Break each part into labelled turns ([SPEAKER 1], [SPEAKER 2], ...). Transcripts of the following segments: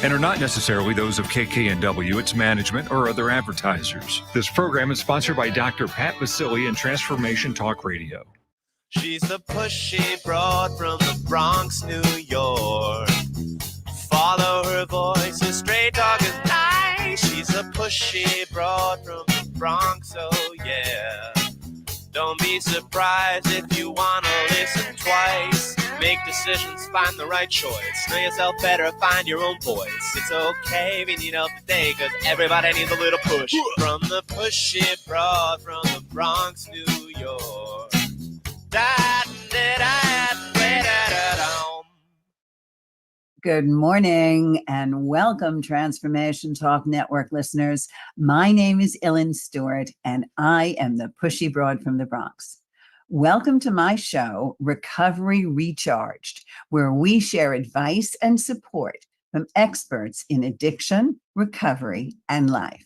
[SPEAKER 1] and are not necessarily those of KKNW, its management, or other advertisers. This program is sponsored by Dr. Pat Basili and Transformation Talk Radio.
[SPEAKER 2] She's the pushy broad from the Bronx, New York. Follow her voice, a stray dog is nice. She's a pushy broad from the Bronx, oh yeah. Don't be surprised if you wanna listen twice. Make decisions, find the right choice. Know yourself better, find your own voice. It's okay if you need help today, cause everybody needs a little push. From the pushy broad from the Bronx, New York.
[SPEAKER 3] Good morning and welcome, Transformation Talk Network listeners. My name is Stewart and I am the pushy broad from the Bronx. Welcome to my show, Recovery Recharged, where we share advice and support from experts in addiction, recovery, and life.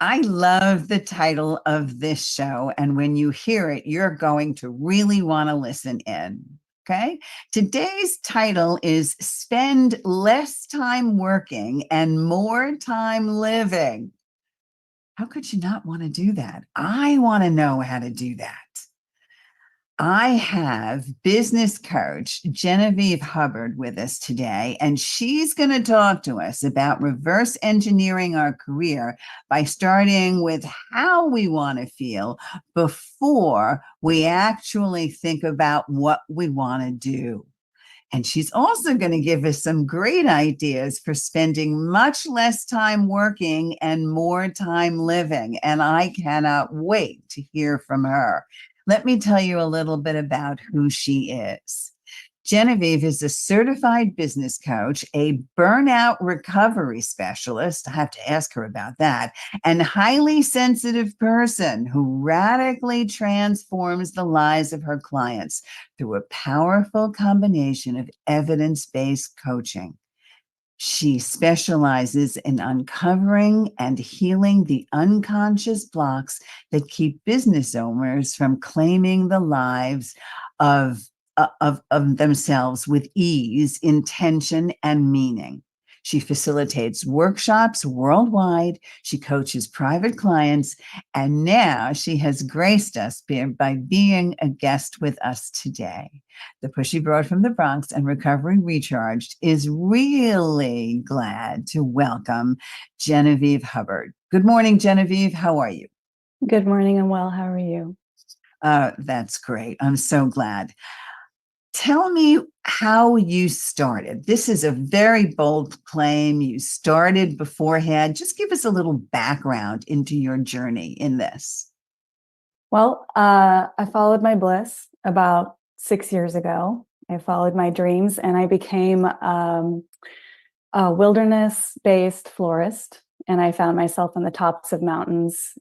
[SPEAKER 3] I love the title of this show, and when you hear it, you're going to really want to listen in. Okay. Today's title is Spend Less Time Working and More Time Living. How could you not want to do that? I want to know how to do that. I have business coach Jenevieve Hubbard with us today, and she's going to talk to us about reverse engineering our career by starting with how we want to feel before we actually think about what we want to do. And she's also going to give us some great ideas for spending much less time working and more time living. And I cannot wait to hear from her. Let me tell you a little bit about who she is. Jenevieve is a certified business coach, a burnout recovery specialist, I have to ask her about that, and highly sensitive person who radically transforms the lives of her clients through a powerful combination of evidence-based coaching. She specializes in uncovering and healing the unconscious blocks that keep business owners from claiming the lives of themselves with ease, intention, and meaning. She facilitates workshops worldwide. She coaches private clients, and now she has graced us by being a guest with us today. The Pushy Broad from the Bronx and Recovery Recharged is really glad to welcome Jenevieve Hubbard. Good morning, Jenevieve. How are you?
[SPEAKER 4] Good morning. I'm well. How are you?
[SPEAKER 3] That's great. I'm so glad. Tell me how you started. This is a very bold claim. You started beforehand. Just give us a little background into your journey in this.
[SPEAKER 4] Well, I followed my bliss about 6 years ago. I followed my dreams and I became a wilderness-based florist. And I found myself on the tops of mountains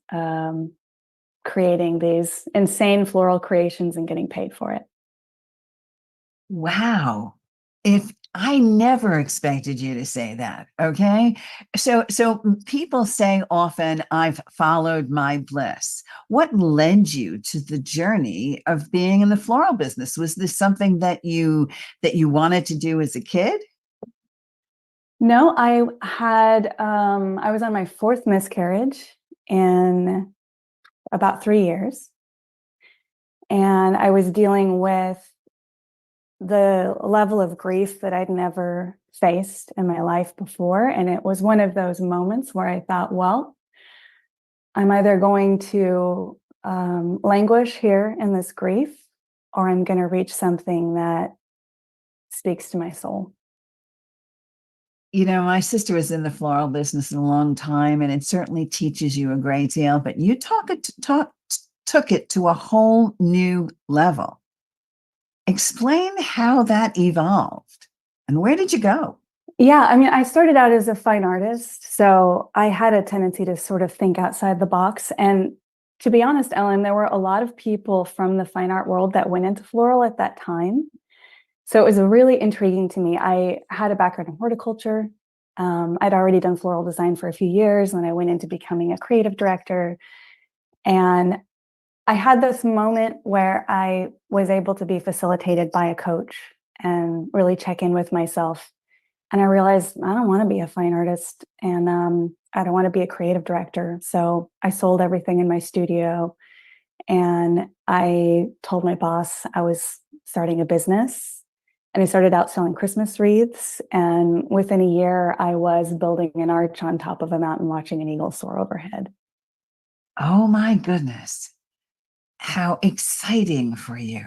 [SPEAKER 4] creating these insane floral creations and getting paid for it.
[SPEAKER 3] Wow. If I never expected you to say that. Okay. So people say often, I've followed my bliss. What led you to the journey of being in the floral business? Was this something that you wanted to do as a kid?
[SPEAKER 4] No, I was on my fourth miscarriage in about 3 years. And I was dealing with the level of grief that I'd never faced in my life before. And it was one of those moments where I thought, well, I'm either going to languish here in this grief, or I'm going to reach something that speaks to my soul.
[SPEAKER 3] You know, my sister was in the floral business a long time, and it certainly teaches you a great deal, but you took it to a whole new level. Explain how that evolved and where did you go?
[SPEAKER 4] Yeah, I mean, I started out as a fine artist, so I had a tendency to sort of think outside the box. And to be honest, Ellen, there were a lot of people from the fine art world that went into floral at that time. So it was really intriguing to me. I had a background in horticulture. I'd already done floral design for a few years when I went into becoming a creative director. And I had this moment where I was able to be facilitated by a coach and really check in with myself And I realized I don't want to be a fine artist, and I don't want to be a creative director. So I sold everything in my studio, and I told my boss I was starting a business. And I started out selling Christmas wreaths. And within a year, I was building an arch on top of a mountain, watching an eagle soar overhead.
[SPEAKER 3] Oh my goodness. How exciting for you.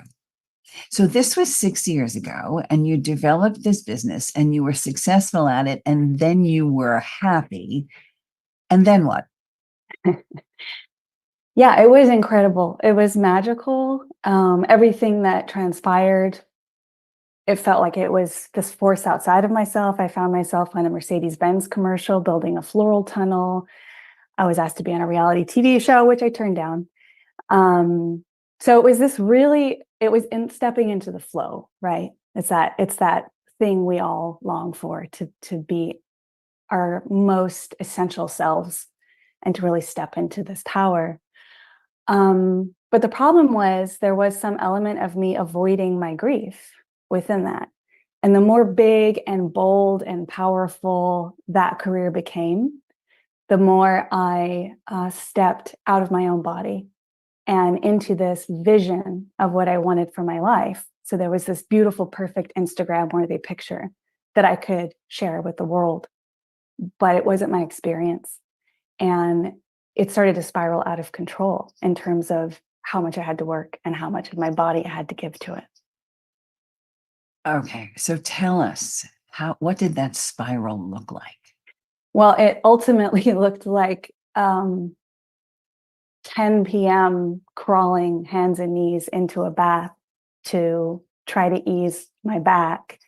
[SPEAKER 3] So this was 6 years ago, and you developed this business and you were successful at it, and then you were happy. And then what?
[SPEAKER 4] Yeah, it was incredible. It was magical. Everything that transpired, it felt like it was this force outside of myself. I found myself on a Mercedes-Benz commercial building a floral tunnel. I was asked to be on a reality TV show, which I turned down. So it was stepping into the flow, right? It's that thing we all long for, to be our most essential selves and to really step into this power. But the problem was there was some element of me avoiding my grief within that. And the more big and bold and powerful that career became, the more I stepped out of my own body and into this vision of what I wanted for my life. So there was this beautiful, perfect Instagram-worthy picture that I could share with the world, but it wasn't my experience. And it started to spiral out of control in terms of how much I had to work and how much of my body I had to give to it.
[SPEAKER 3] Okay, so tell us, what did that spiral look like?
[SPEAKER 4] Well, it ultimately looked like 10 p.m. crawling hands and knees into a bath to try to ease my back.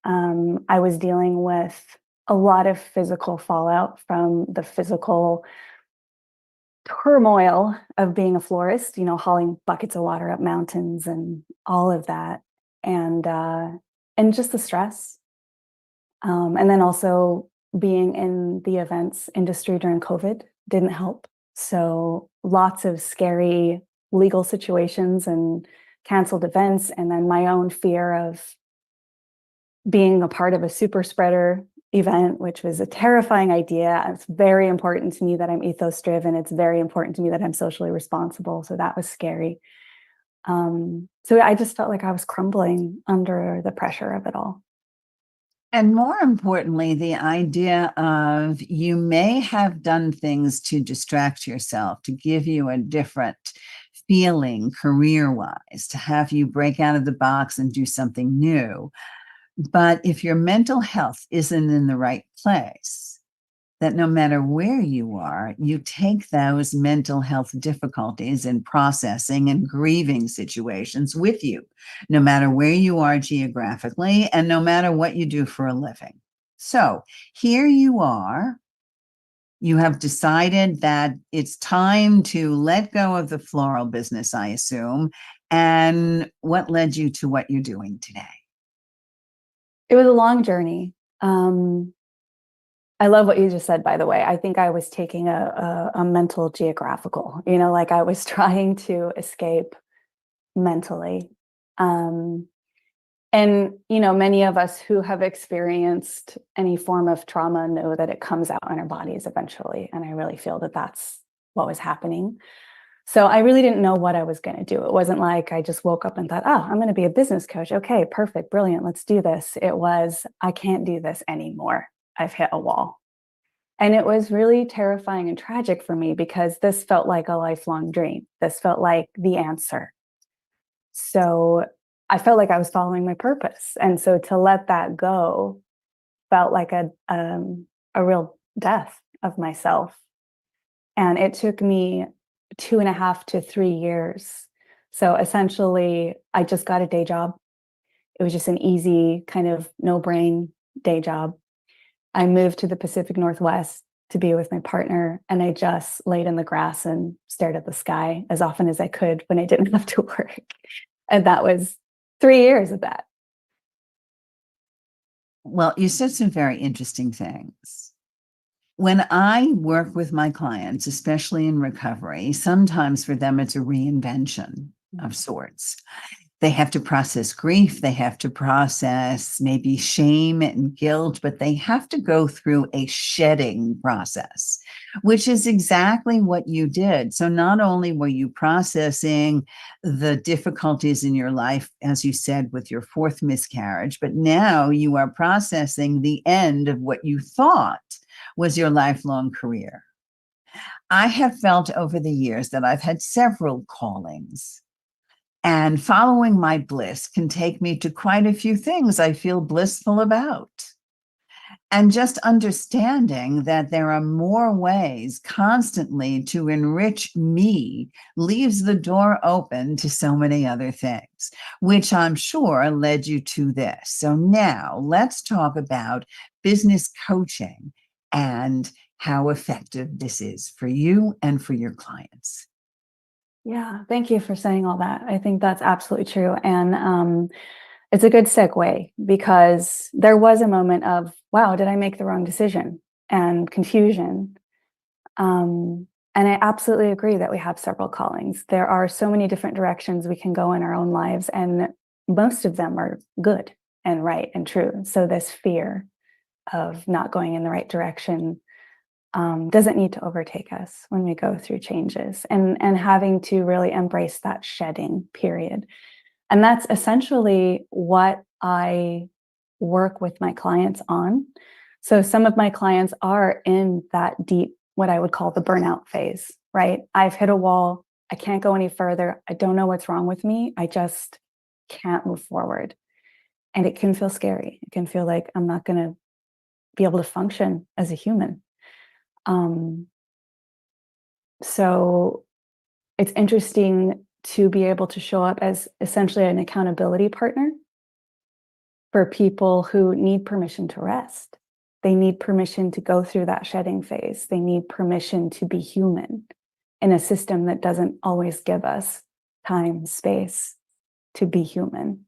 [SPEAKER 4] I was dealing with a lot of physical fallout from the physical turmoil of being a florist, hauling buckets of water up mountains and all of that. And just the stress. And then also being in the events industry during COVID didn't help. So lots of scary legal situations and canceled events. And then my own fear of being a part of a super spreader event, which was a terrifying idea. It's very important to me that I'm ethos driven. It's very important to me that I'm socially responsible. So that was scary. So I just felt like I was crumbling under the pressure of it all.
[SPEAKER 3] And more importantly, the idea of you may have done things to distract yourself, to give you a different feeling career-wise, to have you break out of the box and do something new. But if your mental health isn't in the right place, that no matter where you are, you take those mental health difficulties and processing and grieving situations with you, no matter where you are geographically and no matter what you do for a living. So here you are. You have decided that it's time to let go of the floral business, I assume. And what led you to what you're doing today?
[SPEAKER 4] It was a long journey. I love what you just said, by the way. I think I was taking a mental geographical, like I was trying to escape mentally. And, many of us who have experienced any form of trauma know that it comes out in our bodies eventually. And I really feel that that's what was happening. So I really didn't know what I was going to do. It wasn't like I just woke up and thought, oh, I'm going to be a business coach. Okay, perfect, brilliant, let's do this. It was, I can't do this anymore. I've hit a wall. And it was really terrifying and tragic for me because this felt like a lifelong dream. This felt like the answer. So I felt like I was following my purpose. And so to let that go felt like a real death of myself. And it took me 2.5 to 3 years. So essentially, I just got a day job. It was just an easy kind of no-brain day job. I moved to the Pacific Northwest to be with my partner, and I just laid in the grass and stared at the sky as often as I could when I didn't have to work. And that was 3 years of that.
[SPEAKER 3] Well, you said some very interesting things. When I work with my clients, especially in recovery, sometimes for them it's a reinvention of sorts. They have to process grief. They have to process maybe shame and guilt, but they have to go through a shedding process, which is exactly what you did. So not only were you processing the difficulties in your life, as you said, with your fourth miscarriage, but now you are processing the end of what you thought was your lifelong career. I have felt over the years that I've had several callings. And following my bliss can take me to quite a few things I feel blissful about. And just understanding that there are more ways constantly to enrich me leaves the door open to so many other things, which I'm sure led you to this. So now let's talk about business coaching and how effective this is for you and for your clients.
[SPEAKER 4] Yeah, thank you for saying all that. I think that's absolutely true. And it's a good segue because there was a moment of, wow, did I make the wrong decision? And confusion. And I absolutely agree that we have several callings. There are so many different directions we can go in our own lives, and most of them are good and right and true. So this fear of not going in the right direction doesn't need to overtake us when we go through changes, and having to really embrace that shedding period. And that's essentially what I work with my clients on. So some of my clients are in that deep, what I would call the burnout phase, right? I've hit a wall. I can't go any further. I don't know what's wrong with me. I just can't move forward. And it can feel scary. It can feel like I'm not going to be able to function as a human. So it's interesting to be able to show up as essentially an accountability partner for people who need permission to rest. They need permission to go through that shedding phase. They need permission to be human in a system that doesn't always give us time, space to be human.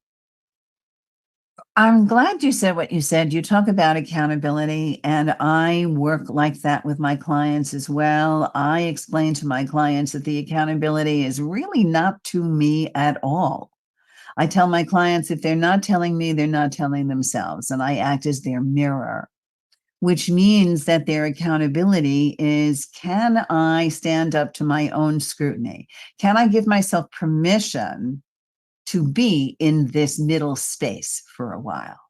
[SPEAKER 3] I'm glad you said what you said. You talk about accountability, and I work like that with my clients as well. I explain to my clients that the accountability is really not to me at all. I tell my clients if they're not telling me, they're not telling themselves, and I act as their mirror, which means that their accountability is, can I stand up to my own scrutiny? Can I give myself permission to be in this middle space for a while?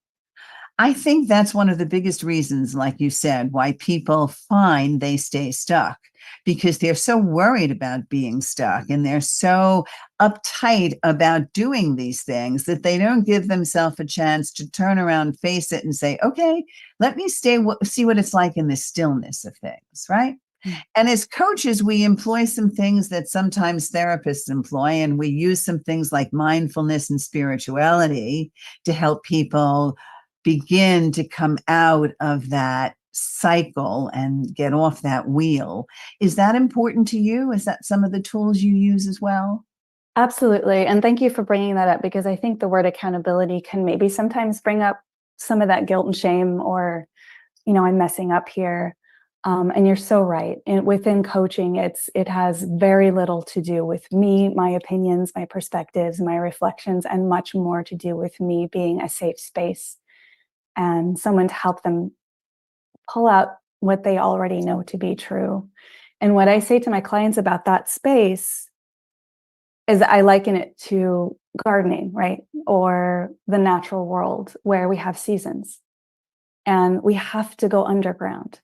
[SPEAKER 3] I think that's one of the biggest reasons, like you said, why people find they stay stuck, because they're so worried about being stuck and they're so uptight about doing these things that they don't give themselves a chance to turn around, face it, and say, okay, let me see what it's like in the stillness of things, right? And as coaches, we employ some things that sometimes therapists employ, and we use some things like mindfulness and spirituality to help people begin to come out of that cycle and get off that wheel. Is that important to you? Is that some of the tools you use as well?
[SPEAKER 4] Absolutely. And thank you for bringing that up, because I think the word accountability can maybe sometimes bring up some of that guilt and shame, or, I'm messing up here. And you're so right. And within coaching, it has very little to do with me, my opinions, my perspectives, my reflections, and much more to do with me being a safe space and someone to help them pull out what they already know to be true. And what I say to my clients about that space is I liken it to gardening, right? Or the natural world where we have seasons and we have to go underground.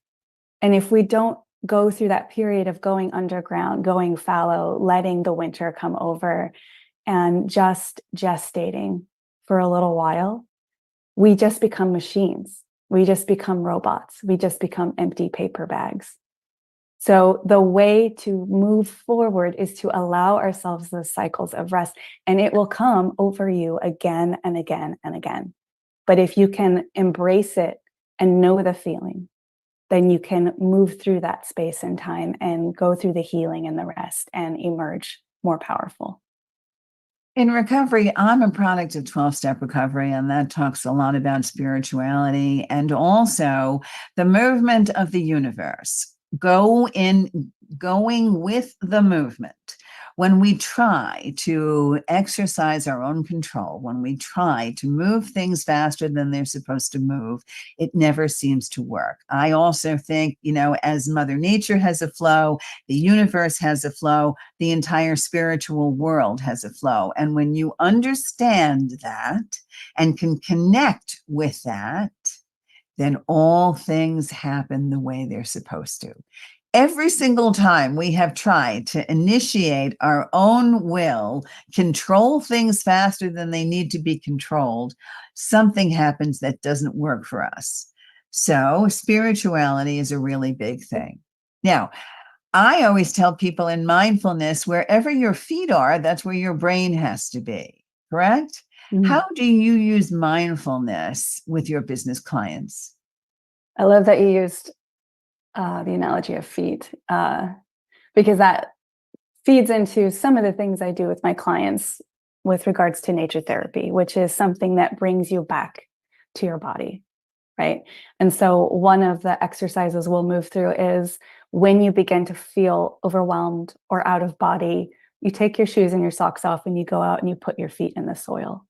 [SPEAKER 4] And if we don't go through that period of going underground, going fallow, letting the winter come over and just gestating for a little while, we just become machines. We just become robots. We just become empty paper bags. So the way to move forward is to allow ourselves those cycles of rest, and it will come over you again and again and again. But if you can embrace it and know the feeling, then you can move through that space and time and go through the healing and the rest and emerge more powerful.
[SPEAKER 3] In recovery, I'm a product of 12-step recovery, and that talks a lot about spirituality and also the movement of the universe. Going with the movement. When we try to exercise our own control, when we try to move things faster than they're supposed to move, it never seems to work. I also think, as Mother Nature has a flow, the universe has a flow, the entire spiritual world has a flow. And when you understand that and can connect with that, then all things happen the way they're supposed to. Every single time we have tried to initiate our own will, control things faster than they need to be controlled, something happens that doesn't work for us. So spirituality is a really big thing. Now, I always tell people in mindfulness, wherever your feet are, that's where your brain has to be, correct?
[SPEAKER 4] Mhm.
[SPEAKER 3] How do you use mindfulness with your business clients?
[SPEAKER 4] I love that you used the analogy of feet, because that feeds into some of the things I do with my clients with regards to nature therapy, which is something that brings you back to your body, right? And so one of the exercises we'll move through is when you begin to feel overwhelmed or out of body, you take your shoes and your socks off and you go out and you put your feet in the soil.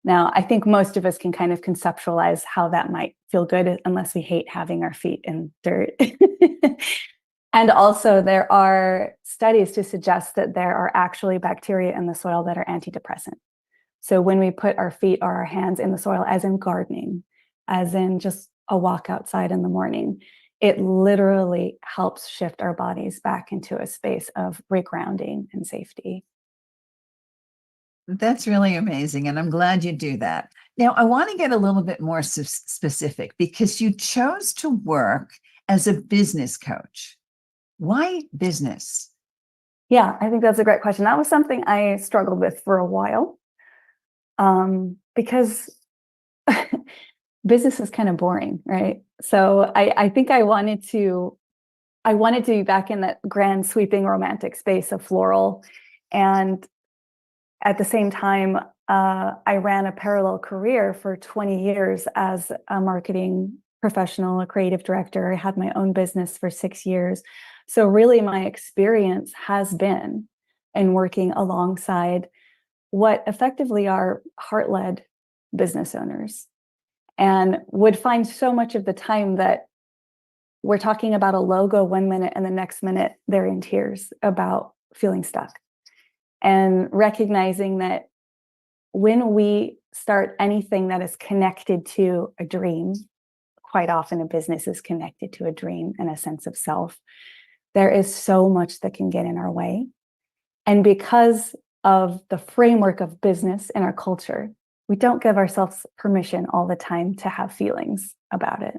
[SPEAKER 4] Now, I think most of us can kind of conceptualize how that might feel good, unless we hate having our feet in dirt. And also, there are studies to suggest that there are actually bacteria in the soil that are antidepressant. So when we put our feet or our hands in the soil, as in gardening, as in just a walk outside in the morning, it literally helps shift our bodies back into a space of regrounding and safety.
[SPEAKER 3] That's really amazing. And I'm glad you do that. Now, I want to get a little bit more specific because you chose to work as a business coach. Why business?
[SPEAKER 4] Yeah, I think that's a great question. That was something I struggled with for a while, because business is kind of boring, right? So I think I wanted to be back in that grand sweeping romantic space of floral. And at the same time, I ran a parallel career for 20 years as a marketing professional, a creative director. I had my own business for 6 years. So really my experience has been in working alongside what effectively are heart-led business owners, and would find so much of the time that we're talking about a logo one minute and the next minute they're in tears about feeling stuck. And recognizing that when we start anything that is connected to a dream, quite often a business is connected to a dream and a sense of self, there is so much that can get in our way. And because of the framework of business in our culture, we don't give ourselves permission all the time to have feelings about it.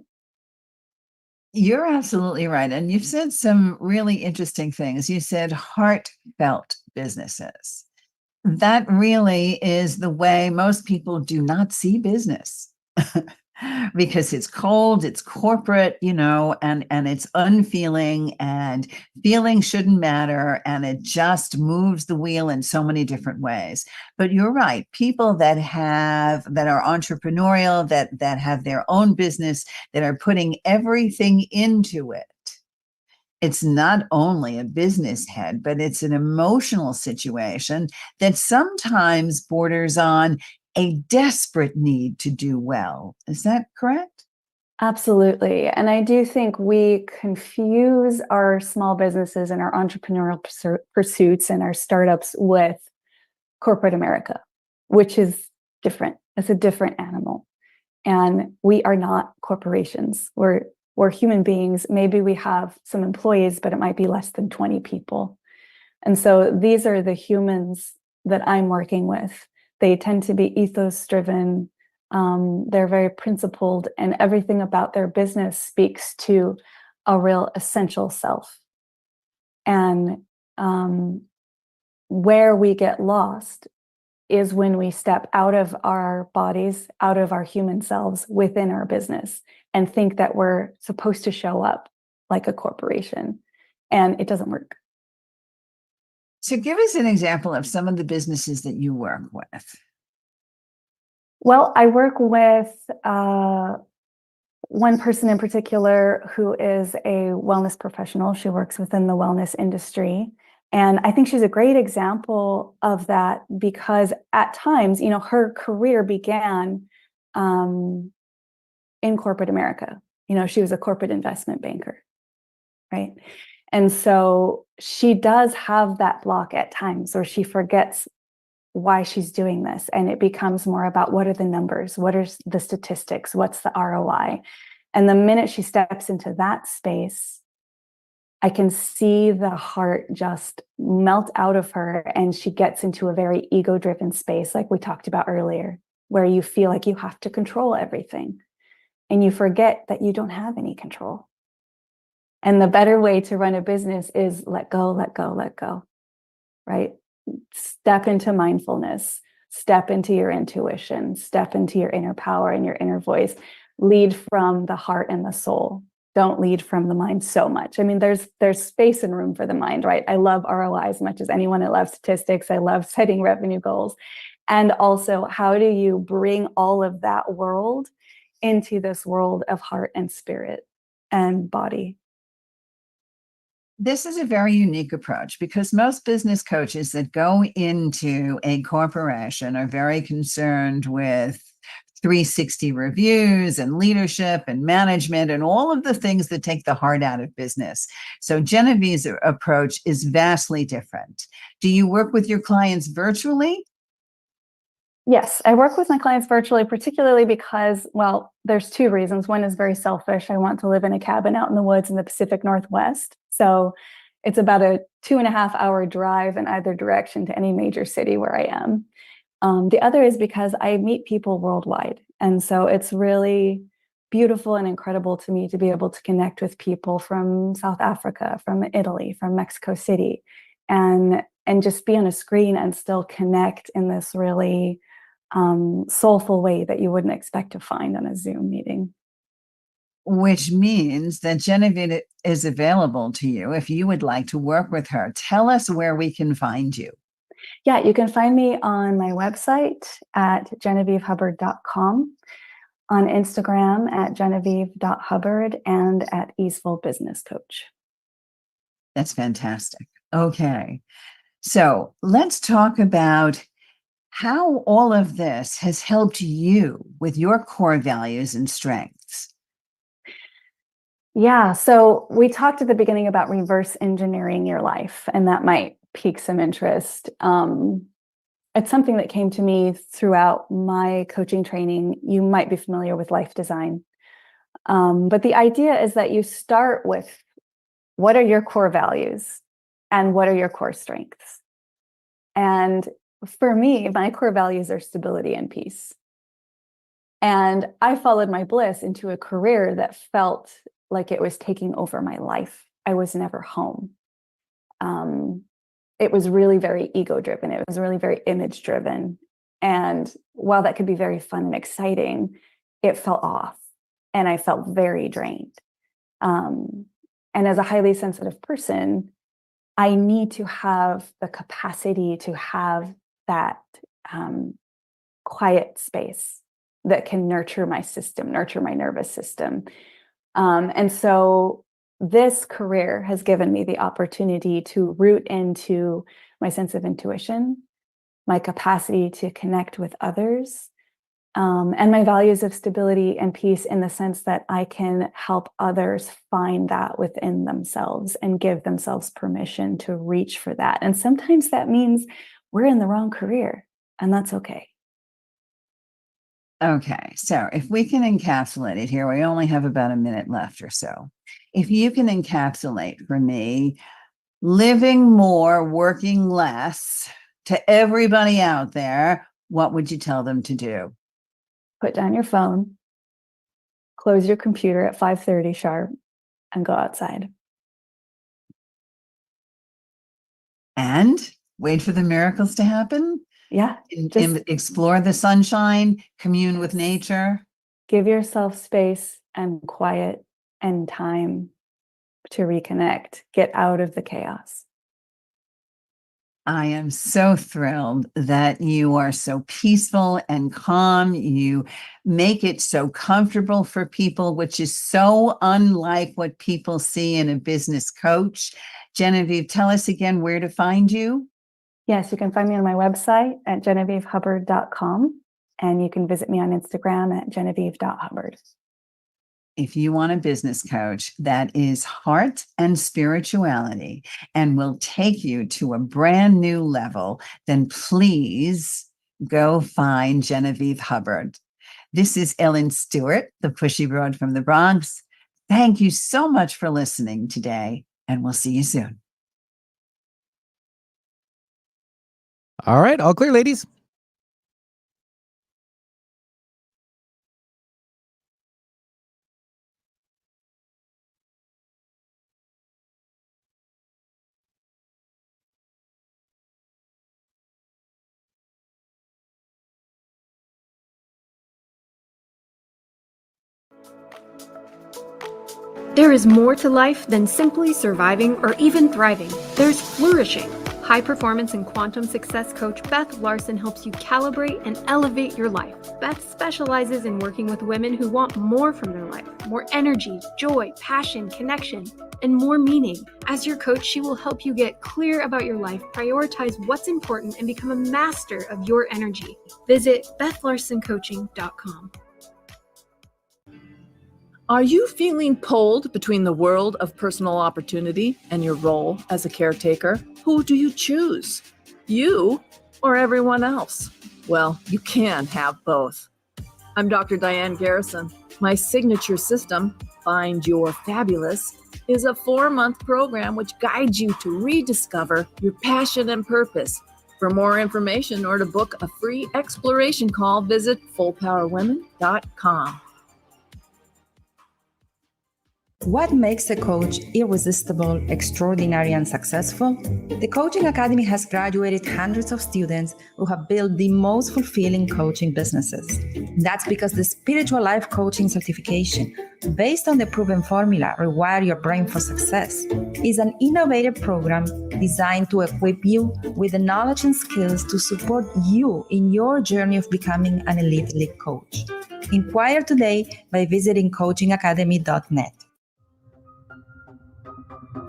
[SPEAKER 3] You're absolutely right. And you've said some really interesting things. You said heartfelt businesses. That really is the way most people do not see business. Because it's cold, it's corporate, and it's unfeeling, and feeling shouldn't matter, and it just moves the wheel in so many different ways. But you're right, people that are entrepreneurial, that have their own business, that are putting everything into it. It's not only a business head, but it's an emotional situation that sometimes borders on a desperate need to do well. Is that correct?
[SPEAKER 4] Absolutely. And I do think we confuse our small businesses and our entrepreneurial pursuits and our startups with corporate America, which is different. It's a different animal. And we are not corporations. We're human beings. Maybe we have some employees, but it might be less than 20 people. And so these are the humans that I'm working with. They tend to be ethos-driven. They're very principled, and everything about their business speaks to a real essential self. And where we get lost is when we step out of our bodies, out of our human selves within our business, and think that we're supposed to show up like a corporation. And it doesn't work.
[SPEAKER 3] So give us an example of some of the businesses that you work with.
[SPEAKER 4] Well, I work with one person in particular who is a wellness professional. She works within the wellness industry, And I think she's a great example of that because at times, her career began in corporate America. She was a corporate investment banker, right? And so she does have that block at times where she forgets why she's doing this. And it becomes more about what are the numbers? What are the statistics? What's the ROI? And the minute she steps into that space, I can see the heart just melt out of her, and she gets into a very ego-driven space, like we talked about earlier, where you feel like you have to control everything, and you forget that you don't have any control. And the better way to run a business is let go, let go, let go, right? Step into mindfulness, step into your intuition, step into your inner power and your inner voice. Lead from the heart and the soul. Don't lead from the mind so much. I mean, there's space and room for the mind, right? I love ROI as much as anyone. I love statistics. I love setting revenue goals. And also, how do you bring all of that world into this world of heart and spirit and body?
[SPEAKER 3] This is a very unique approach because most business coaches that go into a corporation are very concerned with 360 reviews and leadership and management and all of the things that take the heart out of business. So Genevieve's approach is vastly different. Do you work with your clients virtually?
[SPEAKER 4] Yes, I work with my clients virtually, particularly because, well, there's two reasons. One is very selfish. I want to live in a cabin out in the woods in the Pacific Northwest. So it's about a 2.5-hour drive in either direction to any major city where I am. The other is because I meet people worldwide. And so it's really beautiful and incredible to me to be able to connect with people from South Africa, from Italy, from Mexico City, and just be on a screen and still connect in this really soulful way that you wouldn't expect to find on a Zoom meeting.
[SPEAKER 3] Which means that Genevieve is available to you if you would like to work with her. Tell us where we can find you.
[SPEAKER 4] Yeah, you can find me on my website at genevievehubbard.com, on Instagram at genevieve.hubbard, and at Easeful Business Coach.
[SPEAKER 3] That's fantastic. Okay. So let's talk about how all of this has helped you with your core values and strengths.
[SPEAKER 4] Yeah, so we talked at the beginning about reverse engineering your life, and that might pique some interest. It's something that came to me throughout my coaching training. You might be familiar with life design. But the idea is that you start with what are your core values and what are your core strengths? And for me, my core values are stability and peace. And I followed my bliss into a career that felt like it was taking over my life. I was never home. It was really very ego-driven. It was really very image-driven. And while that could be very fun and exciting, it felt off. And I felt very drained. And as a highly sensitive person, I need to have the capacity to have that quiet space that can nurture my system, nurture my nervous system. And so this career has given me the opportunity to root into my sense of intuition, my capacity to connect with others, and my values of stability and peace, in the sense that I can help others find that within themselves and give themselves permission to reach for that. And sometimes that means we're in the wrong career, and that's okay.
[SPEAKER 3] Okay, so if we can encapsulate it here, we only have about a minute left or so. If you can encapsulate for me, living more, working less, to everybody out there, what would you tell them to do?
[SPEAKER 4] Put down your phone, close your computer at 5:30 sharp, and go outside.
[SPEAKER 3] And wait for the miracles to happen?
[SPEAKER 4] Yeah,
[SPEAKER 3] And explore the sunshine, commune with nature.
[SPEAKER 4] Give yourself space and quiet and time to reconnect. Get out of the chaos.
[SPEAKER 3] I am so thrilled that you are so peaceful and calm. You make it so comfortable for people, which is so unlike what people see in a business coach. Genevieve, tell us again where to find you.
[SPEAKER 4] Yes, you can find me on my website at genevievehubbard.com, and you can visit me on Instagram at genevieve.hubbard.
[SPEAKER 3] If you want a business coach that is heart and spirituality and will take you to a brand new level, then please go find Jenevieve Hubbard. This is Ellen Stewart, the Pushy Broad from the Bronx. Thank you so much for listening today, and we'll see you soon.
[SPEAKER 5] All right, all clear, ladies.
[SPEAKER 6] There is more to life than simply surviving or even thriving. There's flourishing. High performance and quantum success coach Beth Larson helps you calibrate and elevate your life. Beth specializes in working with women who want more from their life, more energy, joy, passion, connection, and more meaning. As your coach, she will help you get clear about your life, prioritize what's important, and become a master of your energy. Visit BethLarsonCoaching.com.
[SPEAKER 7] Are you feeling pulled between the world of personal opportunity and your role as a caretaker? Who do you choose? You or everyone else? Well, you can have both. I'm Dr. Diane Garrison. My signature system, Find Your Fabulous, is a 4-month program which guides you to rediscover your passion and purpose. For more information or to book a free exploration call, visit fullpowerwomen.com.
[SPEAKER 8] What makes a coach irresistible, extraordinary, and successful? The Coaching Academy has graduated hundreds of students who have built the most fulfilling coaching businesses. That's because the Spiritual Life Coaching Certification, based on the proven formula, Rewire Your Brain for Success, is an innovative program designed to equip you with the knowledge and skills to support you in your journey of becoming an elite league coach. Inquire today by visiting coachingacademy.net.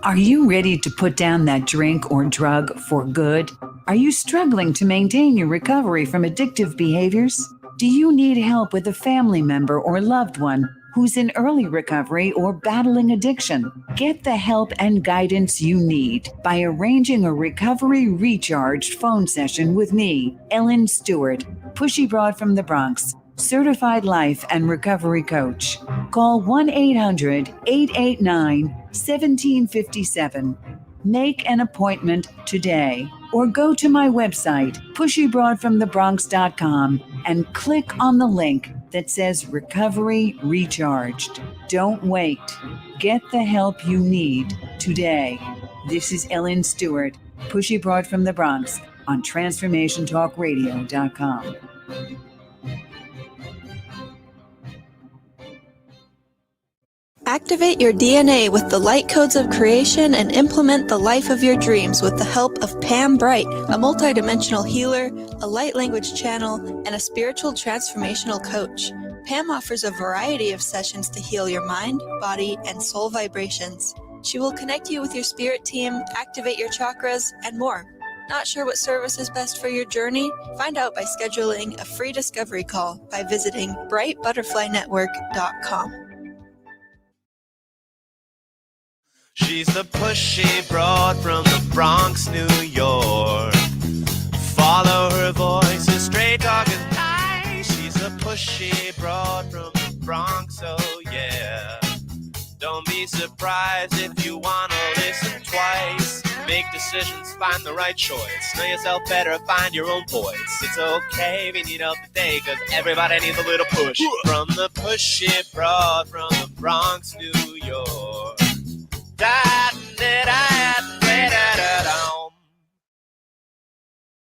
[SPEAKER 3] Are you ready to put down that drink or drug for good? Are you struggling to maintain your recovery from addictive behaviors? Do you need help with a family member or loved one who's in early recovery or battling addiction? Get the help and guidance you need by arranging a recovery recharged phone session with me, Ellen Stewart, Pushy Broad from the Bronx, certified life and recovery coach. Call 1-800-889-1757. Make an appointment today or go to my website, pushybroadfromthebronx.com, and click on the link that says Recovery Recharged. Don't wait. Get the help you need today. This is Ellen Stewart, Pushy Broad from the Bronx on transformationtalkradio.com.
[SPEAKER 9] Activate your DNA with the light codes of creation and implement the life of your dreams with the help of Pam Bright, a multidimensional healer, a light language channel, and a spiritual transformational coach. Pam offers a variety of sessions to heal your mind, body, and soul vibrations. She will connect you with your spirit team, activate your chakras, and more. Not sure what service is best for your journey? Find out by scheduling a free discovery call by visiting brightbutterflynetwork.com.
[SPEAKER 2] She's the pushy broad from the Bronx, New York. Follow her voice, a straight talk is nice. She's a pushy broad from the Bronx, oh yeah. Don't be surprised if you wanna listen twice. Make decisions, find the right choice. Know yourself better, find your own voice. It's okay if you need help today, cause everybody needs a little push. From the pushy broad from the Bronx, New York.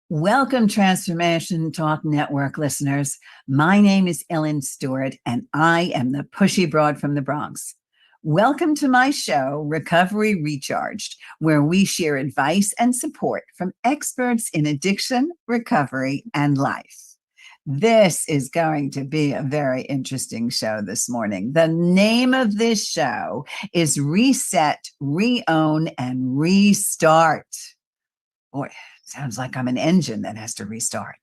[SPEAKER 3] Welcome, Transformation Talk Network listeners. My name is Ellen Stewart, and I am the Pushy Broad from the Bronx. Welcome to my show, Recovery Recharged, where we share advice and support from experts in addiction, recovery, and life. This is going to be a very interesting show this morning. The name of this show is Reset, Re-Own, and Restart. Boy, sounds like I'm an engine that has to restart.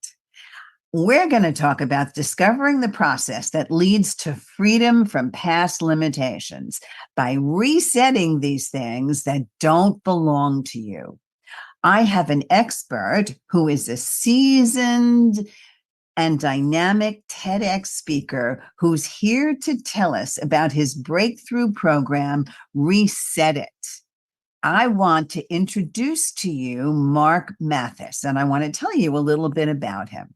[SPEAKER 3] We're going to talk about discovering the process that leads to freedom from past limitations by resetting these things that don't belong to you. I have an expert who is a seasoned and dynamic TEDx speaker who's here to tell us about his breakthrough program, Reset It. I want to introduce to you Marc Mathys, and I want to tell you a little bit about him.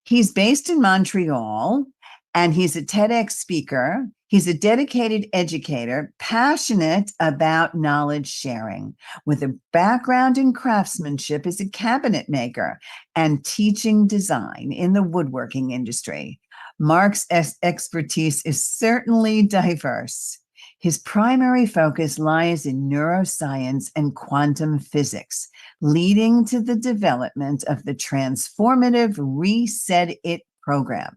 [SPEAKER 3] He's based in Montreal, and he's a TEDx speaker. He's a dedicated educator, passionate about knowledge sharing, with a background in craftsmanship as a cabinet maker and teaching design in the woodworking industry. Marc's expertise is certainly diverse. His primary focus lies in neuroscience and quantum physics, leading to the development of the transformative Reset It program.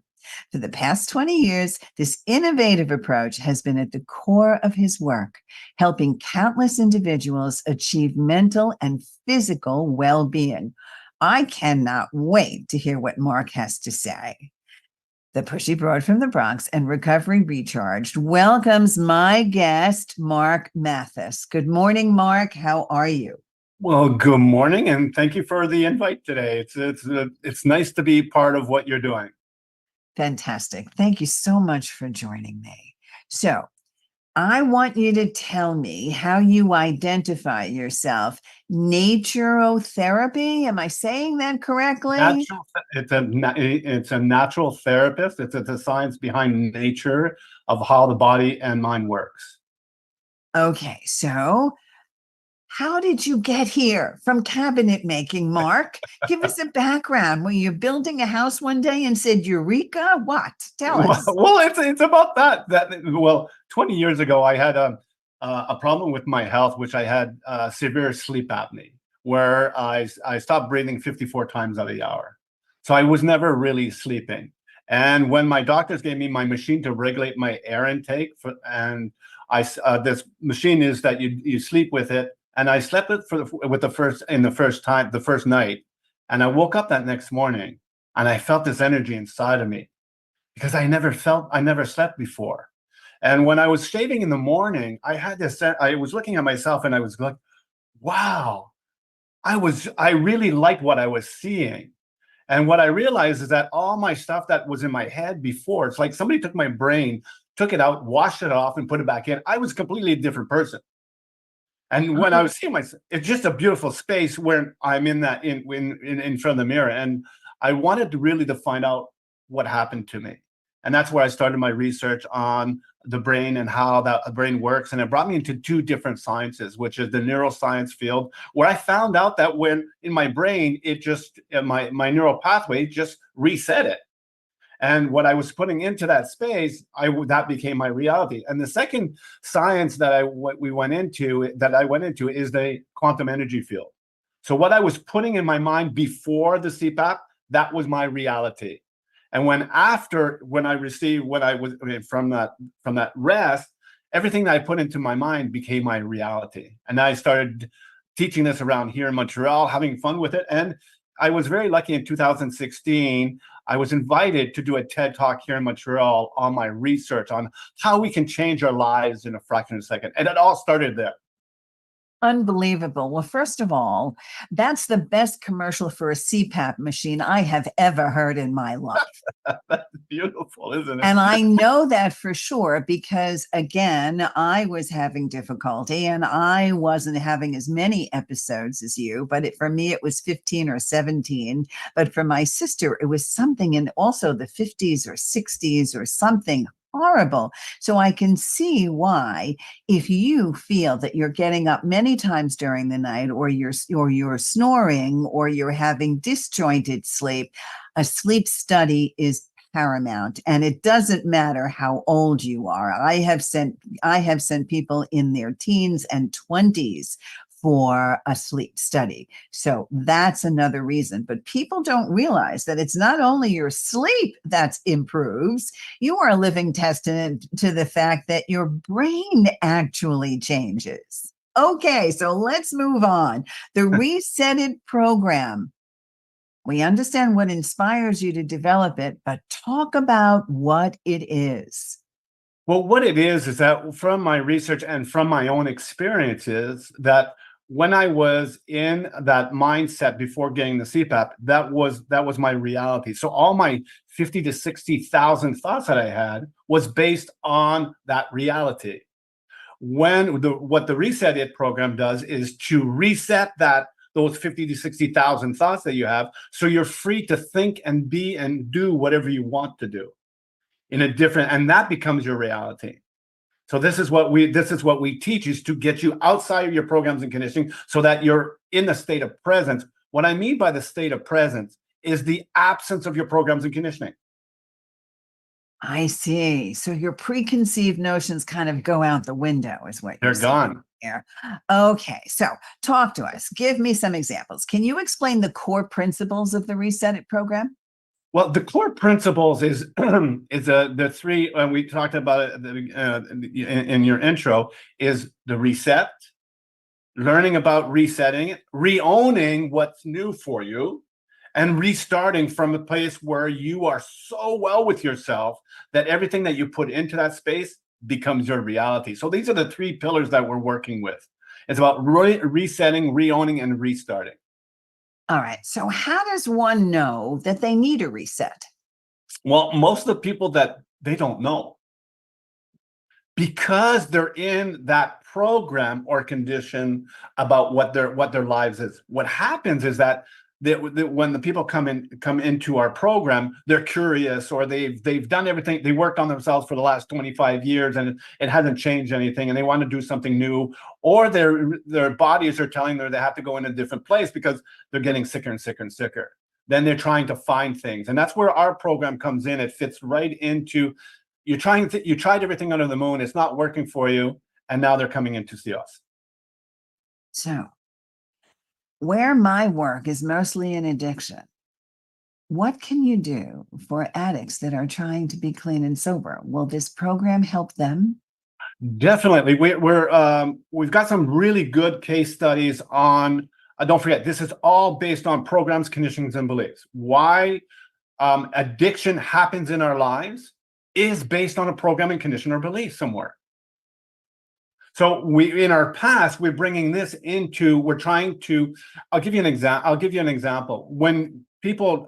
[SPEAKER 3] For the past 20 years, this innovative approach has been at the core of his work, helping countless individuals achieve mental and physical well-being. I cannot wait to hear what Marc has to say. The Pushy Broad from the Bronx and Recovery Recharged welcomes my guest, Marc Mathys. Good morning, Marc. How are you?
[SPEAKER 10] Well, good morning, and thank you for the invite today. It's nice to be part of what you're doing.
[SPEAKER 3] Fantastic. Thank you so much for joining me. So I want you to tell me how you identify yourself. Naturotherapy, am I saying that correctly?
[SPEAKER 10] It's a natural therapist. It's the science behind nature of how the body and mind works.
[SPEAKER 3] Okay, so how did you get here from cabinet making, Marc? Give us a background. Were you building a house one day and said, Eureka? What? Tell us.
[SPEAKER 10] Well, it's about that. Well, 20 years ago, I had a problem with my health, which I had severe sleep apnea, where I stopped breathing 54 times out of the hour. So I was never really sleeping. And when my doctors gave me my machine to regulate my air intake, this machine is that you sleep with it. And I slept the first night, and I woke up that next morning, and I felt this energy inside of me because I never slept before. And when I was shaving in the morning, I was looking at myself, and I was like, wow, I really liked what I was seeing. And what I realized is that all my stuff that was in my head before, it's like somebody took my brain, took it out, washed it off, and put it back in. I was completely a different person. And when I was seeing myself, it's just a beautiful space where I'm in front of the mirror. And I wanted to find out what happened to me. And that's where I started my research on the brain and how the brain works. And it brought me into two different sciences, which is the neuroscience field, where I found out that when in my brain, my neural pathway just reset it. And what I was putting into that space, that became my reality. And the second science that I went into is the quantum energy field. So what I was putting in my mind before the CPAP, that was my reality. And when I was from that rest, everything that I put into my mind became my reality. And I started teaching this around here in Montreal, having fun with it. And I was very lucky in 2016. I was invited to do a TED Talk here in Montreal on my research on how we can change our lives in a fraction of a second. And it all started there.
[SPEAKER 3] Unbelievable. Well, first of all, that's the best commercial for a CPAP machine I have ever heard in my life.
[SPEAKER 10] That's beautiful, isn't it?
[SPEAKER 3] And I know that for sure because, again, I was having difficulty and I wasn't having as many episodes as you, but for me, it was 15 or 17. But for my sister, it was something in also the 50s or 60s or something horrible. So I can see why, if you feel that you're getting up many times during the night, or you're snoring, or you're having disjointed sleep, a sleep study is paramount, and it doesn't matter how old you are. I have sent people in their teens and 20s for a sleep study. So that's another reason. But people don't realize that it's not only your sleep that improves, you are a living testament to the fact that your brain actually changes. Okay, so let's move on. The Resetted program. We understand what inspires you to develop it, but talk about what it is.
[SPEAKER 10] Well, what it is that from my research and from my own experiences, that when I was in that mindset before getting the CPAP, that was my reality. So all my 50 to 60,000 thoughts that I had was based on that reality. What the Reset It program does is to reset those 50 to 60,000 thoughts that you have, so you're free to think and be and do whatever you want to do in a different, and that becomes your reality. So this is what we teach, is to get you outside of your programs and conditioning so that you're in the state of presence. What I mean by the state of presence is the absence of your programs and conditioning.
[SPEAKER 3] I see. So your preconceived notions kind of go out the window, is what
[SPEAKER 10] They're
[SPEAKER 3] you're saying
[SPEAKER 10] gone.
[SPEAKER 3] here. Okay, so talk to us. Give me some examples. Can you explain the core principles of the Reset It program?
[SPEAKER 10] Well, the core principles is the three, and we talked about it in your intro, is the reset, learning about resetting, re-owning what's new for you, and restarting from a place where you are so well with yourself that everything that you put into that space becomes your reality. So these are the three pillars that we're working with. It's about resetting, re-owning, and restarting.
[SPEAKER 3] All right. So how does one know that they need a reset?
[SPEAKER 10] Well, most of the people that they don't know, because they're in that program or condition about what their lives is. What happens is that when the people come into our program, they're curious, or they've done everything. They worked on themselves for the last 25 years and it hasn't changed anything, and they want to do something new, or their bodies are telling them they have to go in a different place because they're getting sicker and sicker and sicker. Then they're trying to find things, and that's where our program comes in. It fits right into you tried everything under the moon. It's not working for you, and now they're coming in to see us.
[SPEAKER 3] So where my work is mostly in addiction, what can you do for addicts that are trying to be clean and sober? Will this program help them?
[SPEAKER 10] Definitely. We've got some really good case studies on, don't forget, this is all based on programs, conditionings, and beliefs. Why addiction happens in our lives is based on a program and condition or belief somewhere. So in our past, we're bringing this into, I'll give you an example. When people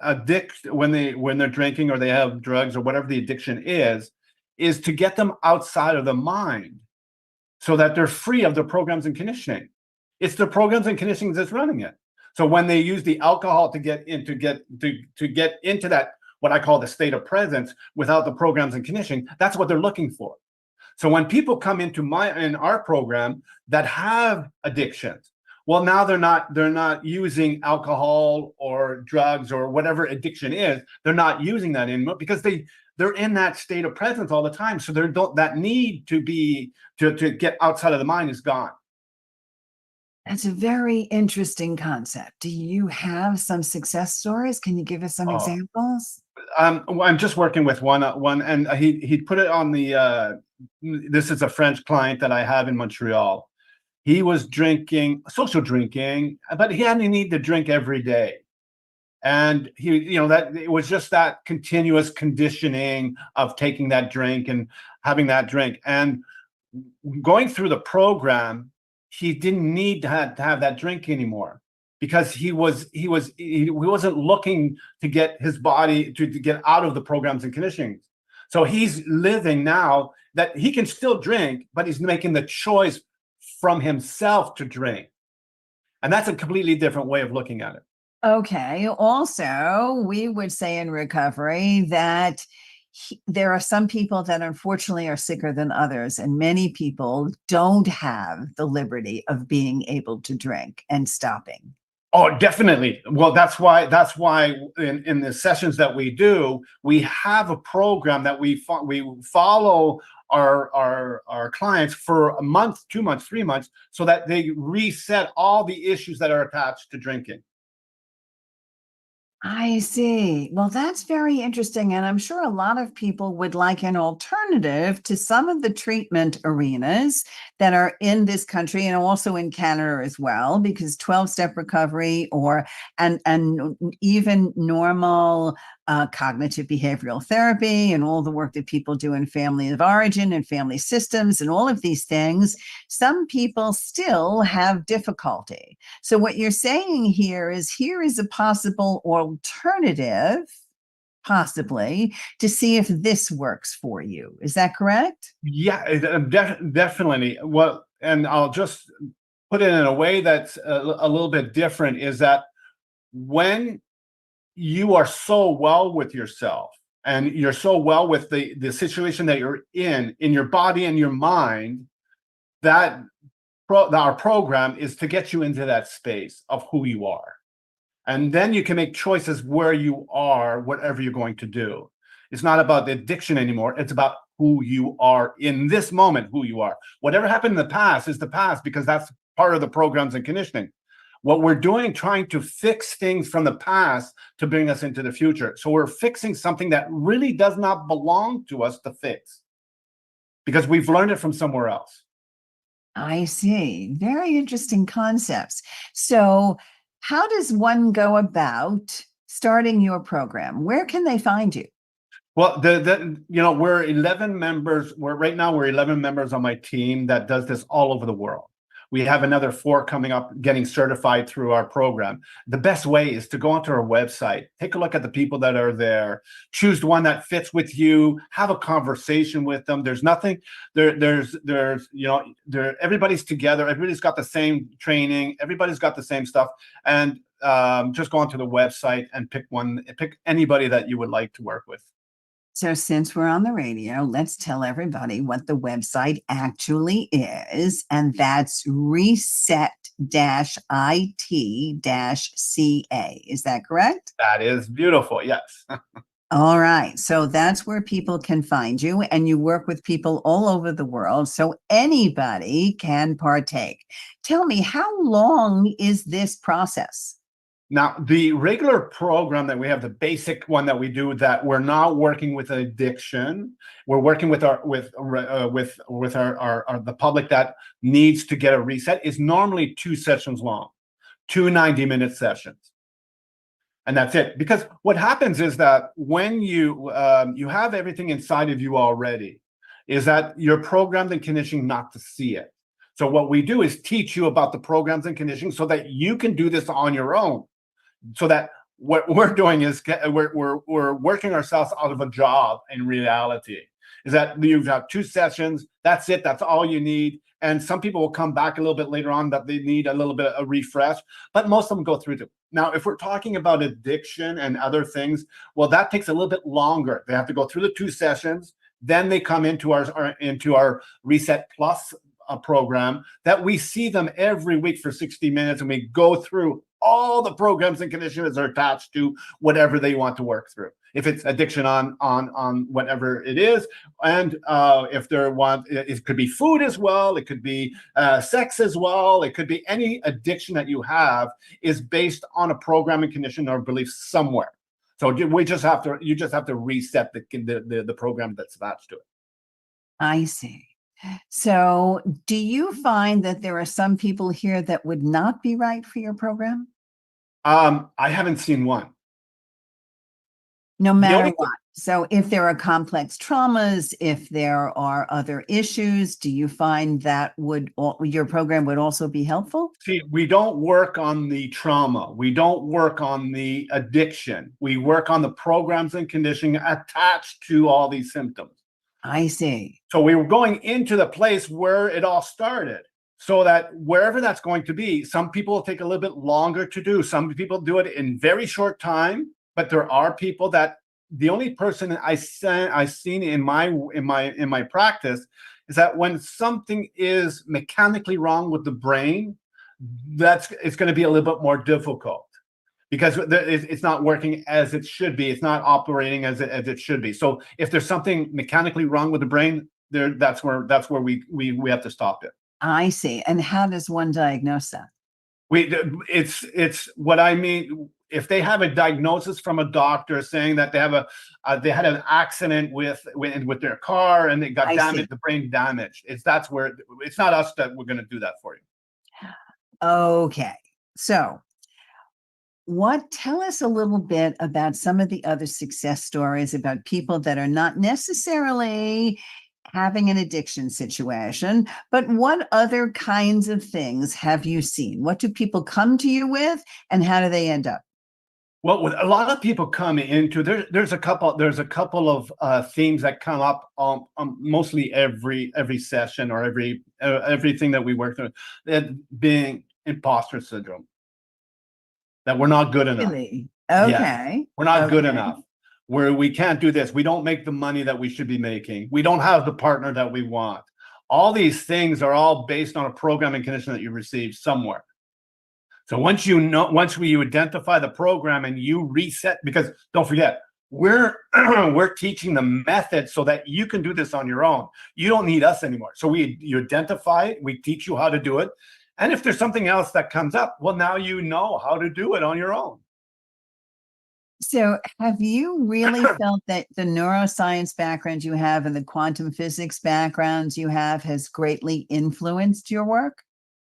[SPEAKER 10] when they're drinking or they have drugs or whatever the addiction is to get them outside of the mind so that they're free of the programs and conditioning. It's the programs and conditionings that's running it. So when they use the alcohol to get into that, what I call the state of presence without the programs and conditioning, that's what they're looking for. So when people come into our program that have addictions, well, now they're not using alcohol or drugs or whatever addiction is. They're not using that anymore because they're in that state of presence all the time. So that need to get outside of the mind is gone.
[SPEAKER 3] That's a very interesting concept. Do you have some success stories? Can you give us some examples?
[SPEAKER 10] I'm just working with one, and he put it on the. This is a French client that I have in Montreal. He was social drinking, but he hadn't need to drink every day, and that it was just that continuous conditioning of taking that drink and having that drink, and going through the program, he didn't need to have that drink anymore. Because he wasn't looking to get his body to get out of the programs and conditionings. So he's living now that he can still drink, but he's making the choice from himself to drink. And that's a completely different way of looking at it.
[SPEAKER 3] Okay. Also, we would say in recovery that there are some people that unfortunately are sicker than others, and many people don't have the liberty of being able to drink and stopping.
[SPEAKER 10] Oh, definitely. Well, that's why in the sessions that we do, we have a program that we follow our clients for a month, 2 months, 3 months, so that they reset all the issues that are attached to drinking.
[SPEAKER 3] I see. Well, that's very interesting. And I'm sure a lot of people would like an alternative to some of the treatment arenas that are in this country and also in Canada as well, because 12-step recovery and even normal cognitive behavioral therapy and all the work that people do in family of origin and family systems and all of these things, some people still have difficulty. So what you're saying here is a possible alternative, possibly, to see if this works for you. Is that correct?
[SPEAKER 10] Yeah, definitely. Well, and I'll just put it in a way that's a little bit different, is that when you are so well with yourself and you're so well with the situation that you're in your body and your mind, that our program is to get you into that space of who you are. And then you can make choices where you are, whatever you're going to do. It's not about the addiction anymore. It's about who you are in this moment, who you are. Whatever happened in the past is the past, because that's part of the programs and conditioning. What we're doing, trying to fix things from the past to bring us into the future. So we're fixing something that really does not belong to us to fix, because we've learned it from somewhere else.
[SPEAKER 3] I see. Very interesting concepts. So how does one go about starting your program? Where can they find you?
[SPEAKER 10] Well, we're 11 members. Right now we're 11 members on my team that does this all over the world. We have another 4 coming up, getting certified through our program. The best way is to go onto our website, take a look at the people that are there, choose the one that fits with you, have a conversation with them. There's nothing, everybody's together. Everybody's got the same training. Everybody's got the same stuff. And just go onto the website and pick anybody that you would like to work with.
[SPEAKER 3] So since we're on the radio, let's tell everybody what the website actually is, and that's reset-it-ca. Is that correct?
[SPEAKER 10] That is beautiful, yes.
[SPEAKER 3] All right. So that's where people can find you, and you work with people all over the world, so anybody can partake. Tell me, how long is this process?
[SPEAKER 10] Now, the regular program that we have, the basic one that we do, that we're not working with addiction. We're working with the public that needs to get a reset, is normally 2 sessions long, 2 90-minute sessions. And that's it. Because what happens is that when you have everything inside of you already, is that you're programmed and conditioned not to see it. So what we do is teach you about the programs and conditioning so that you can do this on your own. So that what we're doing is we're working ourselves out of a job in reality. Is that you have 2 sessions, that's it, that's all you need. And some people will come back a little bit later on that they need a little bit of a refresh, but most of them go through them. Now, if we're talking about addiction and other things, well, that takes a little bit longer. They have to go through the 2 sessions, then they come into our Reset Plus program that we see them every week for 60 minutes, and we go through all the programs and conditions that are attached to whatever they want to work through. If it's addiction on whatever it is, and if it could be food as well, it could be sex as well, it could be any addiction that you have is based on a program and condition or belief somewhere. So you just have to reset the program that's attached to it.
[SPEAKER 3] I see. So do you find that there are some people here that would not be right for your program?
[SPEAKER 10] I haven't seen one.
[SPEAKER 3] No matter what. So if there are complex traumas, if there are other issues, do you find that your program would also be helpful?
[SPEAKER 10] See, we don't work on the trauma. We don't work on the addiction. We work on the programs and conditioning attached to all these symptoms.
[SPEAKER 3] I see.
[SPEAKER 10] So we were going into the place where it all started, so that wherever that's going to be, some people will take a little bit longer to do. Some people do it in very short time, but there are people that the only person I've seen in my practice is that when something is mechanically wrong with the brain, it's going to be a little bit more difficult because it's not working as it should be. It's not operating as it should be. So if there's something mechanically wrong with the brain, that's where we have to stop it.
[SPEAKER 3] I see. And how does one diagnose that?
[SPEAKER 10] It's what I mean. If they have a diagnosis from a doctor saying that they have they had an accident with their car and they got damaged, the brain damaged. That's where it's not us that we're going to do that for you.
[SPEAKER 3] Okay. So tell us a little bit about some of the other success stories about people that are not necessarily having an addiction situation, but what other kinds of things have you seen? What do people come to you with, and how do they end up?
[SPEAKER 10] Well, with a lot of people come into there's a couple of themes that come up mostly every session or everything that we work through, that being imposter syndrome, that we're not good enough.
[SPEAKER 3] Really? Okay.
[SPEAKER 10] Yes, we're not good enough. Where we can't do this. We don't make the money that we should be making. We don't have the partner that we want. All these things are all based on a programming condition that you received somewhere. So once we identify the program and you reset, because don't forget, we're teaching the method so that you can do this on your own. You don't need us anymore. So you identify it, we teach you how to do it. And if there's something else that comes up, well, now you know how to do it on your own.
[SPEAKER 3] So have you really felt that the neuroscience background you have and the quantum physics backgrounds you have has greatly influenced your work?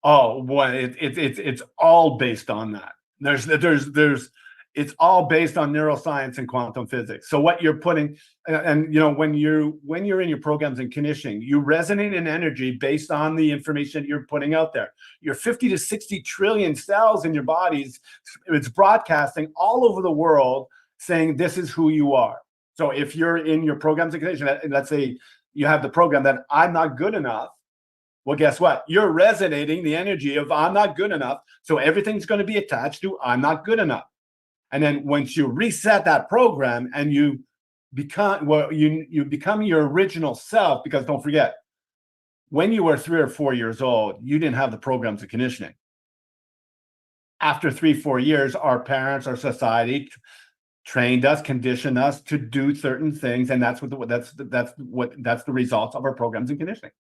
[SPEAKER 10] Oh, boy, it's all based on that. It's all based on neuroscience and quantum physics. So what you're putting, and when you're in your programs and conditioning, you resonate in energy based on the information you're putting out there. Your 50 to 60 trillion cells in your bodies, it's broadcasting all over the world saying this is who you are. So if you're in your programs and conditioning, let's say you have the program that I'm not good enough. Well, guess what? You're resonating the energy of I'm not good enough. So everything's going to be attached to I'm not good enough. And then once you reset that program and you become your original self, because don't forget, when you were 3 or 4 years old, you didn't have the programs of conditioning. After 3-4 years, our parents, our society trained us, conditioned us to do certain things, and that's the results of our programs and conditioning.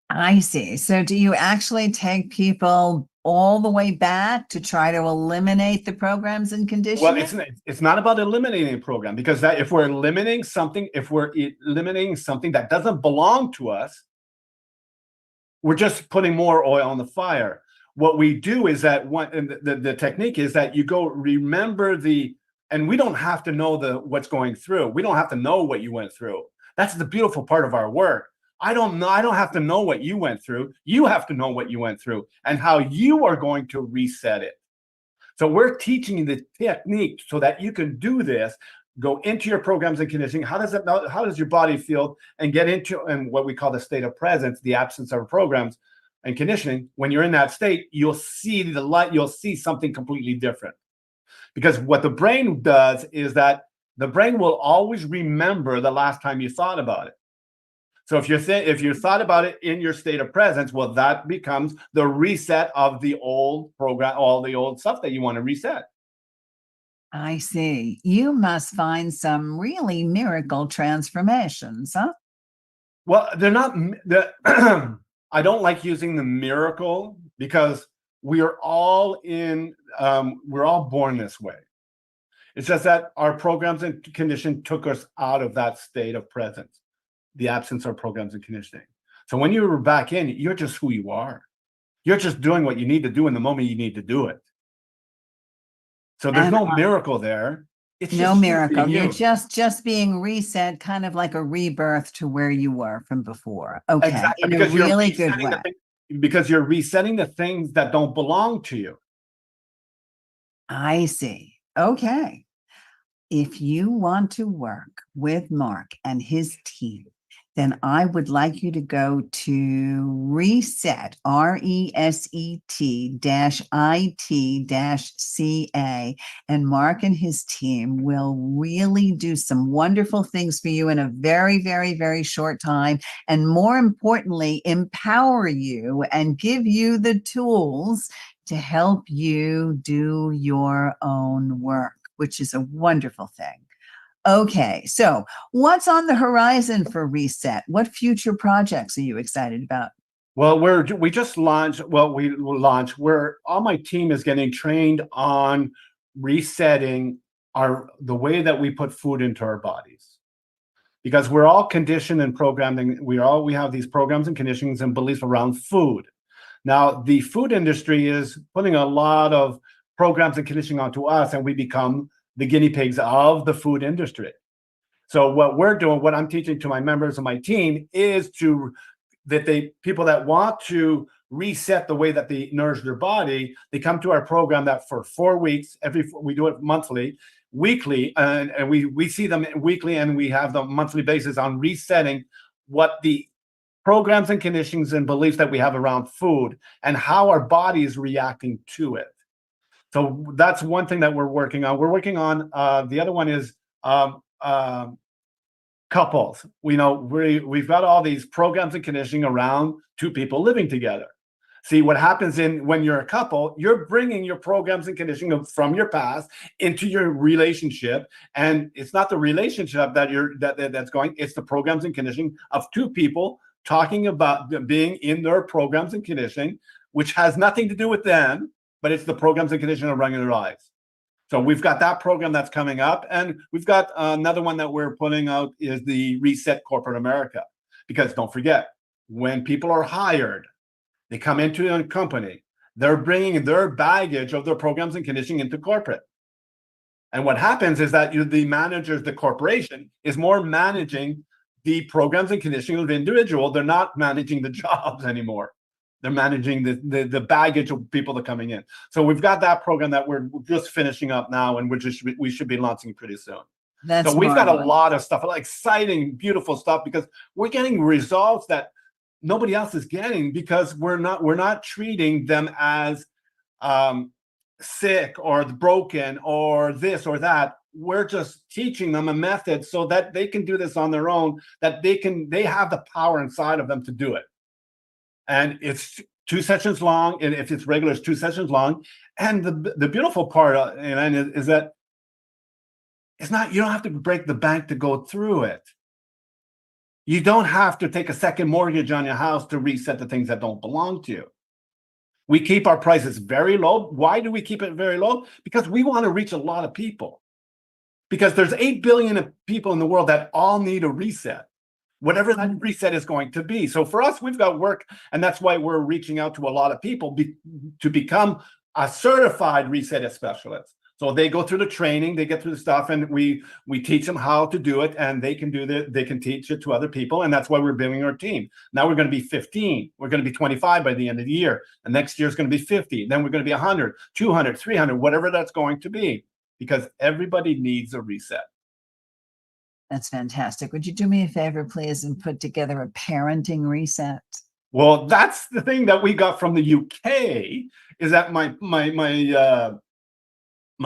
[SPEAKER 3] I see. So do you actually take people all the way back to try to eliminate the programs and conditioning?
[SPEAKER 10] Well, it's not about eliminating a program, because if we're eliminating something that doesn't belong to us, we're just putting more oil on the fire. What we do is that the technique is that you go remember and we don't have to know what's going through. We don't have to know what you went through. That's the beautiful part of our work. I don't have to know what you went through. You have to know what you went through and how you are going to reset it. So we're teaching you the technique so that you can do this, go into your programs and conditioning. How does your body feel, and get into what we call the state of presence, the absence of programs and conditioning. When you're in that state, you'll see the light, you'll see something completely different. Because what the brain does is that the brain will always remember the last time you thought about it. So if you thought about it in your state of presence, well, that becomes the reset of the old program, all the old stuff that you want to reset.
[SPEAKER 3] I see. You must find some really miracle transformations, huh?
[SPEAKER 10] Well, they're not. I don't like using the miracle, because we're all born this way. It's just that our programs and condition took us out of that state of presence, the absence of programs and conditioning. So when you're back in, you're just who you are. You're just doing what you need to do in the moment you need to do it. So there's no miracle there. It's
[SPEAKER 3] no miracle. You're just being reset, kind of like a rebirth to where you were from before. Okay.
[SPEAKER 10] Exactly.
[SPEAKER 3] In a really good way.
[SPEAKER 10] Because you're resetting the things that don't belong to you.
[SPEAKER 3] I see. Okay. If you want to work with Marc and his team then I would like you to go to reset, RESET-IT-CA, and Mark and his team will really do some wonderful things for you in a very, very, very short time. And more importantly, empower you and give you the tools to help you do your own work, which is a wonderful thing. Okay, so what's on the horizon for Reset? What future projects are you excited about?
[SPEAKER 10] Well, we just launched. Well, we will launch. All my team is getting trained on resetting the way that we put food into our bodies, because we're all conditioned and programming. We have these programs and conditionings and beliefs around food. Now, the food industry is putting a lot of programs and conditioning onto us, and we become the guinea pigs of the food industry. So what I'm teaching to my members of my team is people that want to reset the way that they nourish their body, they come to our program that for 4 weeks, we do it weekly, and we see them weekly, and we have the monthly basis on resetting what the programs and conditionings and beliefs that we have around food and how our body is reacting to it. So that's one thing that we're working on. We're working on the other one is couples. We've got all these programs and conditioning around two people living together. See, what happens when you're a couple, you're bringing your programs and conditioning from your past into your relationship, and it's not the relationship that's going. It's the programs and conditioning of two people talking about being in their programs and conditioning, which has nothing to do with them, but it's the programs and conditioning of running their lives. So we've got that program that's coming up, and we've got another one that we're putting out is the Reset Corporate America. Because don't forget, when people are hired, they come into a company, they're bringing their baggage of their programs and conditioning into corporate. And what happens is that the managers, the corporation, is more managing the programs and conditioning of the individual. They're not managing the jobs anymore. They're managing the baggage of people that are coming in. So we've got that program that we're just finishing up now, and we should be launching pretty soon.
[SPEAKER 3] So
[SPEAKER 10] we've got a lot of stuff, exciting, beautiful stuff, because we're getting results that nobody else is getting, because we're not treating them as sick or broken or this or that. We're just teaching them a method so that they can do this on their own, that they have the power inside of them to do it. And it's 2 sessions long, and if it's regular, it's 2 sessions long. And the beautiful part is that you don't have to break the bank to go through it. You don't have to take a second mortgage on your house to reset the things that don't belong to you. We keep our prices very low. Why do we keep it very low? Because we want to reach a lot of people. Because there's 8 billion people in the world that all need a reset, whatever that reset is going to be. So for us, we've got work, and that's why we're reaching out to a lot of people to become a certified reset specialist. So they go through the training, they get through the stuff, and we teach them how to do it, and they can teach it to other people, and that's why we're building our team. Now we're going to be 15. We're going to be 25 by the end of the year. And next year is going to be 50. Then we're going to be 100, 200, 300, whatever that's going to be, because everybody needs a reset.
[SPEAKER 3] That's fantastic. Would you do me a favor, please, and put together a parenting reset?
[SPEAKER 10] Well, that's the thing that we got from the UK, is that my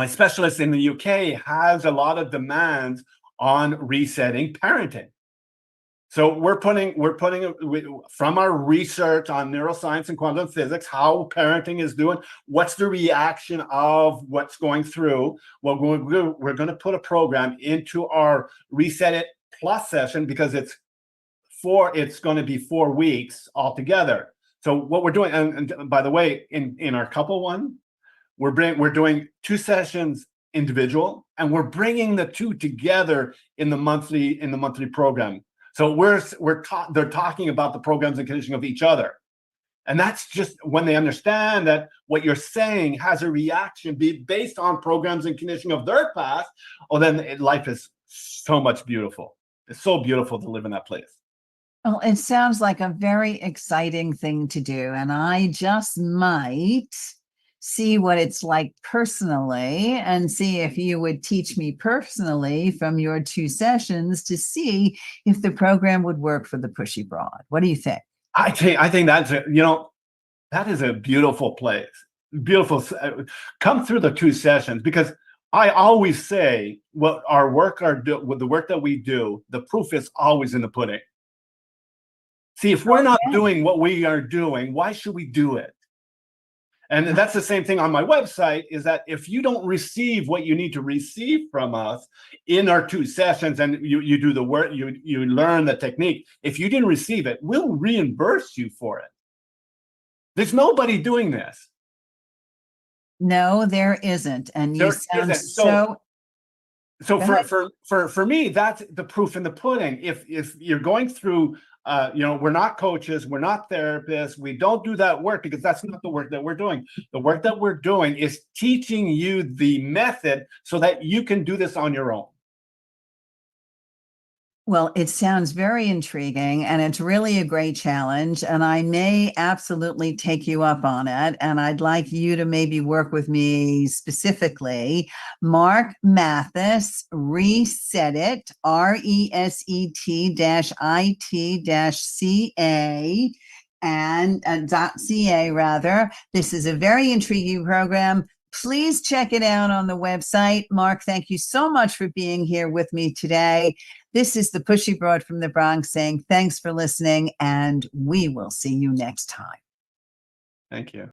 [SPEAKER 10] specialist in the UK has a lot of demands on resetting parenting. So we're putting from our research on neuroscience and quantum physics, how parenting is doing, what's the reaction of what's going through. Well, we're going to put a program into our Reset It Plus session, because it's going to be 4 weeks altogether. So what we're doing, and by the way, in our couple one, we're doing 2 sessions individual, and we're bringing the 2 together in the monthly program. So they're talking about the programs and conditioning of each other. And that's just when they understand that what you're saying has a reaction based on programs and conditioning of their past. Oh, then life is so much beautiful. It's so beautiful to live in that place.
[SPEAKER 3] Well, it sounds like a very exciting thing to do. And I just might see what it's like personally and see if you would teach me personally from your 2 sessions to see if the program would work for the Pushy Broad. What do you think?
[SPEAKER 10] I think that's that is a beautiful place. Beautiful. Come through the 2 sessions, because I always say what the work that we do, the proof is always in the pudding. See, if we're not doing what we are doing, why should we do it? And that's the same thing on my website, is that if you don't receive what you need to receive from us in our 2 sessions, and you do the work, you learn the technique, if you didn't receive it, we'll reimburse you for it. There's nobody doing this.
[SPEAKER 3] No, there isn't. And you sound so
[SPEAKER 10] for me, that's the proof in the pudding. If you're going through, we're not coaches, we're not therapists, we don't do that work, because that's not the work that we're doing. The work that we're doing is teaching you the method so that you can do this on your own.
[SPEAKER 3] Well, it sounds very intriguing, and it's really a great challenge, and I may absolutely take you up on it, and I'd like you to maybe work with me specifically. Marc Mathys, Reset It, RESET-IT-CA, and .ca rather. This is a very intriguing program. Please check it out on the website. Marc, thank you so much for being here with me today. This is the Pushy Broad from the Bronx saying thanks for listening, and we will see you next time.
[SPEAKER 10] Thank you.